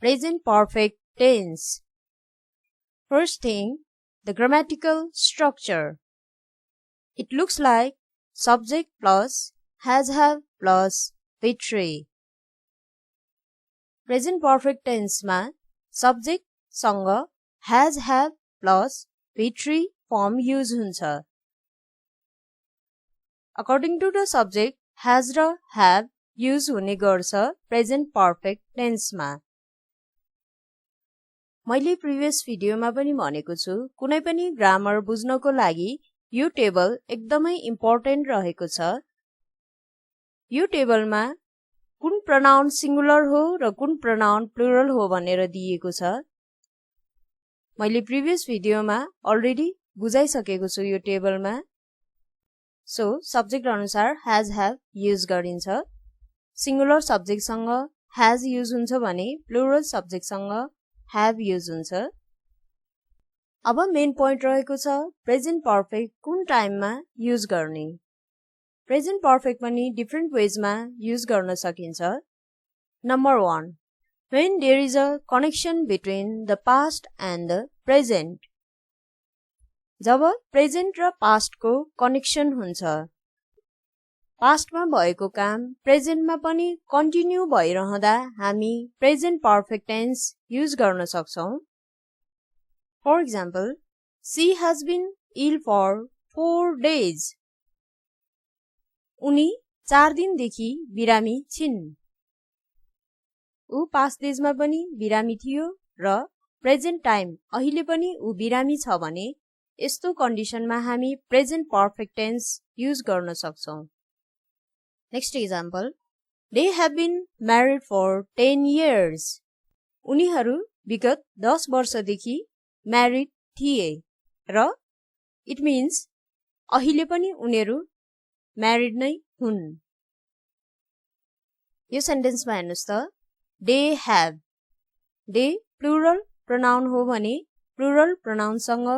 present perfect tense. First thing, the grammatical structure. It looks like subject plus has have plus V3. Present perfect tense मा subject सँग has have plus V3 form use हुन्छ. According to the subject, has र have use हुने गर्छ present perfect tense मा. मैले previous भिडियोमा पनि भनेको छु, कुनै पनि ग्रामर बुझ्नको लागि यो टेबल एकदमै इम्पोर्टेन्ट रहेको छ. यो टेबलमा कुन प्रनाउन सिंगुलर हो र कुन प्रनाउन प्लुरल हो भनेर दिएको छ. मैले प्रिभियस भिडियोमा अलरेडी बुझाइसकेको छु यो टेबलमा. सो सब्जेक्ट अनुसार has have युज गरिन्छ. सिंगुलर सब्जेक्ट सँग has युज हुन्छ भने प्लुरल सब्जेक्ट सँग have युज हुन्छ. अब मेन पोइन्ट रहेको छ प्रेजेन्ट पर्फेक्ट कुन टाइममा युज गर्ने. प्रेजेन्ट पर्फेक्ट पनि डिफरेन्ट वेजमा युज गर्न सकिन्छ. Number 1, when there is a connection between the past and the present. जब प्रेजेन्ट र पास्टको कनेक्सन हुन्छ. पास्टमा भएको काम प्रेजेन्टमा पनि कन्टिन्यू भइरहँदा हामी प्रेजेन्ट पर्फेक्ट टेन्स युज गर्न सक्छौं. For example, she has been ill for 4 days. उनी 4 दिनदेखि बिरामी छिन्. ऊ पास्ट डेजमा पनि बिरामी थियो र प्रेजेन्ट टाइम अहिले पनि ऊ बिरामी छ भने यस्तो कन्डिसनमा हामी प्रेजेन्ट पर्फेक्ट टेन्स युज गर्न सक्छौं. Next example, they have been married for 10 years. उनीहरू विगत 10 वर्षदेखि म्यारिड थिए र इट मिन्स अहिले पनि उनीहरू म्यारिड नै हुन्. यो सेन्टेन्समा हेर्नुस् त, they have. they plural pronoun हो भने प्लुरल प्रोनाउन सँग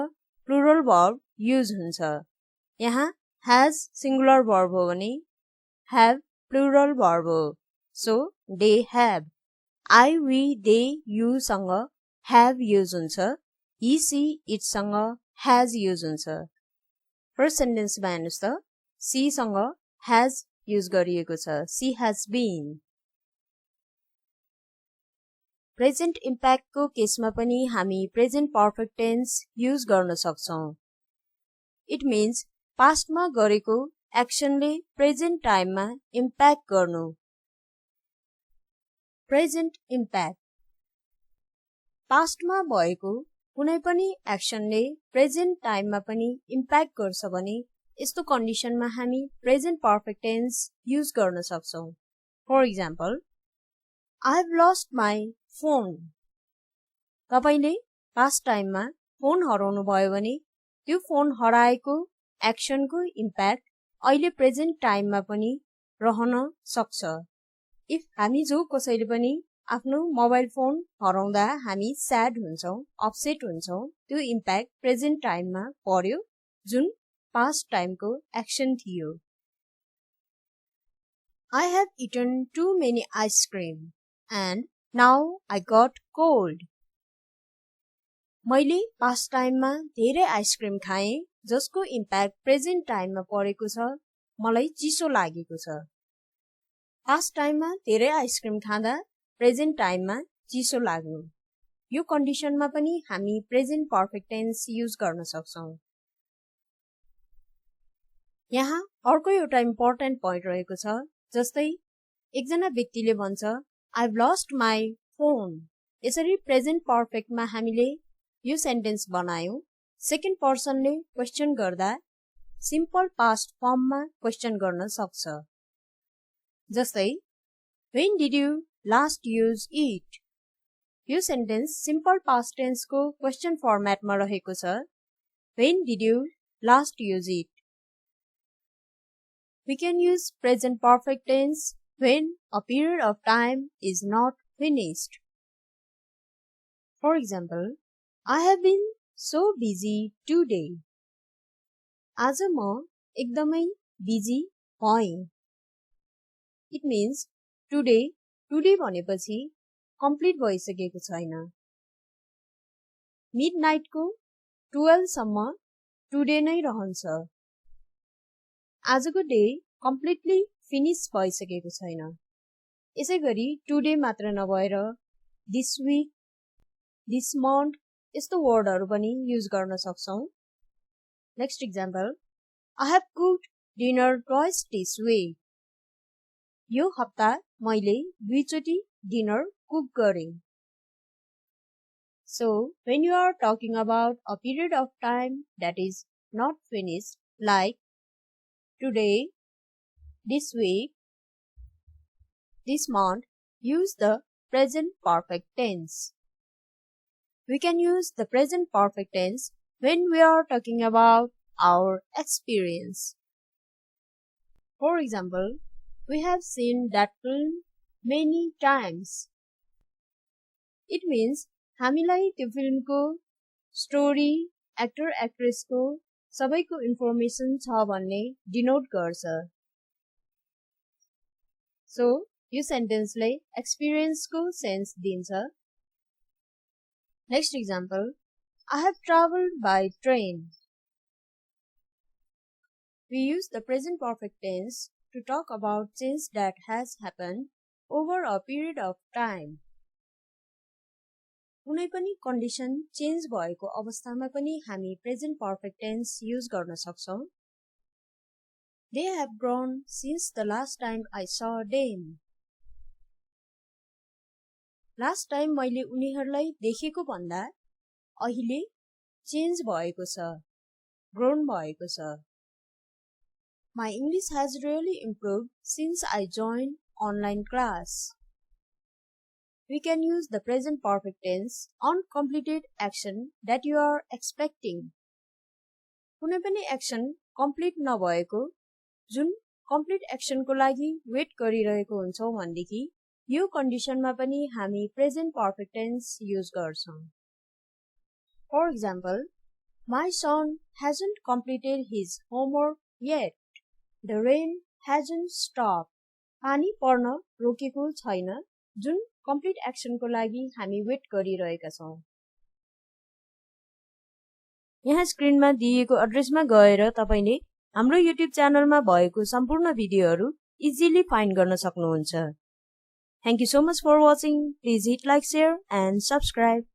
प्लुरल वर्ब युज हुन्छ. यहाँ has सिंगुलर वर्ब हो भने have प्लुरल वर्ब हो. So they have. I, we, they, you सँग have युज हुन्छ. he, she, it सँग has युज हुन्छ. फर्स्ट सेन्टेन्समा हेर्नुस् त, she सँग has युज गरिएको छ. she has been. प्रेजेन्ट इम्प्याक्टको केसमा पनि हामी प्रेजेन्ट पर्फेक्ट टेन्स युज गर्न सक्छौं. इट मिन्स पास्टमा गरेको एक्सनले प्रेजेन्ट टाइममा इम्प्याक्ट गर्नु. Present impact. पास्टमा भएको कुनै पनि एक्सनले प्रेजेन्ट टाइममा पनि इम्प्याक्ट गर्छ भने यस्तो कन्डिसनमा हामी प्रेजेन्ट पर्फेक्ट टेन्स युज गर्न सक्छौं. For example, I've lost my phone. तपाईले पास्ट टाइममा फोन हराउनु भयो भने त्यो फोन हराएको एक्सनको इम्प्याक्ट अहिले प्रेजेन्ट टाइममा पनि रहन सक्छ. इफ हामी जो कसैले पनि आफ्नो मोबाइल फोन हराउँदा हामी स्याड हुन्छौं, अपसेट हुन्छौं, त्यो इम्प्याक्ट प्रेजेन्ट टाइममा पर्यो जुन पास्ट टाइमको एक्सन थियो. I have eaten too many ice cream and now I got cold. मैले पास्ट टाइममा धेरै आइसक्रिम खाएँ जसको इम्प्याक्ट प्रेजेन्ट टाइममा परेको छ. मलाई चिसो लागेको छ. पास्ट टाइममा धेरै आइसक्रिम खाँदा प्रेजेन्ट टाइममा चिसो लाग्नु. यो कन्डिसनमा पनि हामी प्रेजेन्ट पर्फेक्ट टेन्स युज गर्न सक्छौं. यहाँ अर्को एउटा इम्पोर्टेन्ट पोइन्ट रहेको छ. जस्तै एकजना व्यक्तिले भन्छ I've lost my phone. यसरी प्रेजेन्ट पर्फेक्टमा हामीले यो सेन्टेन्स बनायौं. सेकेन्ड पर्सनले क्वेशन गर्दा सिम्पल पास्ट फर्ममा क्वेशन गर्न सक्छ. जस्तै when did you last use it? यो सेन्टेन्स सिम्पल पास्ट टेन्सको क्वेशन फर्मेटमा रहेको छ. when did you last use it? We can use present perfect tense when a period of time is not finished. For example, I have been so busy today. आज म एकदमै busy भएँ. It means today भनेपछि complete भइसकेको छैन। मिडनाइटको 12 सम्म today नै रहन्छ। आजको डे कम्प्लिटली फिनिश भइसकेको छैन। यसैगरी टुडे मात्र नभएर दिस वीक, दिस मन्थ यस्तो वर्डहरु पनि युज गर्न सक्छौं। Next example, I have cooked dinner twice this week. यो हप्ता मैले 2 चोटी डिनर कुक गरे। So, when you are talking about a period of time that is not finished, like today, this week, this month, use the present perfect tense. We can use the present perfect tense when we are talking about our experience. For example, we have seen that film many times. It means हामीलाई त्यो फिल्मको story, actor एक्ट्रेसको सबैको information छ भन्ने denote गर्छ। So यो सेन्टेन्सले एक्सपिरियन्सको sense दिन्छ। Next example, I have traveled by train. We use the present perfect tense to talk about change that has happened over a period of time. कुनै पनि condition change भएको अवस्थामा पनि हामी प्रेजेन्ट पर्फेक्ट टेन्स युज गर्न सक्छौं। They have grown since the last time I saw them. Last time मैले उनीहरूलाई देखेको भन्दा अहिले चेन्ज भएको छ, ग्रोन भएको छ। My English has really improved since I joined online class. We can use the present perfect tense on completed action that you are expecting. कुनै पनि एक्सन कम्प्लिट नभएको जुन कम्प्लिट एक्सनको लागि वेट गरिरहेको हुन्छौं भनेदेखि यो कन्डिसनमा पनि हामी प्रेजेन्ट पर्फेक्ट टेन्स युज गर्छौं। For example, my son hasn't completed his homework yet. The rain hasn't stopped. पानी पर्न रोकेको छैन जुन कम्प्लिट एक्सनको लागि हामी वेट गरिरहेका छौं। यहाँ स्क्रिनमा दिएको एड्रेसमा गएर तपाईले हाम्रो युट्युब च्यानलमा भएको सम्पूर्ण भिडियोहरु इजिली फाइन्ड गर्न सक्नुहुन्छ। Thank you so much for watching. Please hit like, share and subscribe.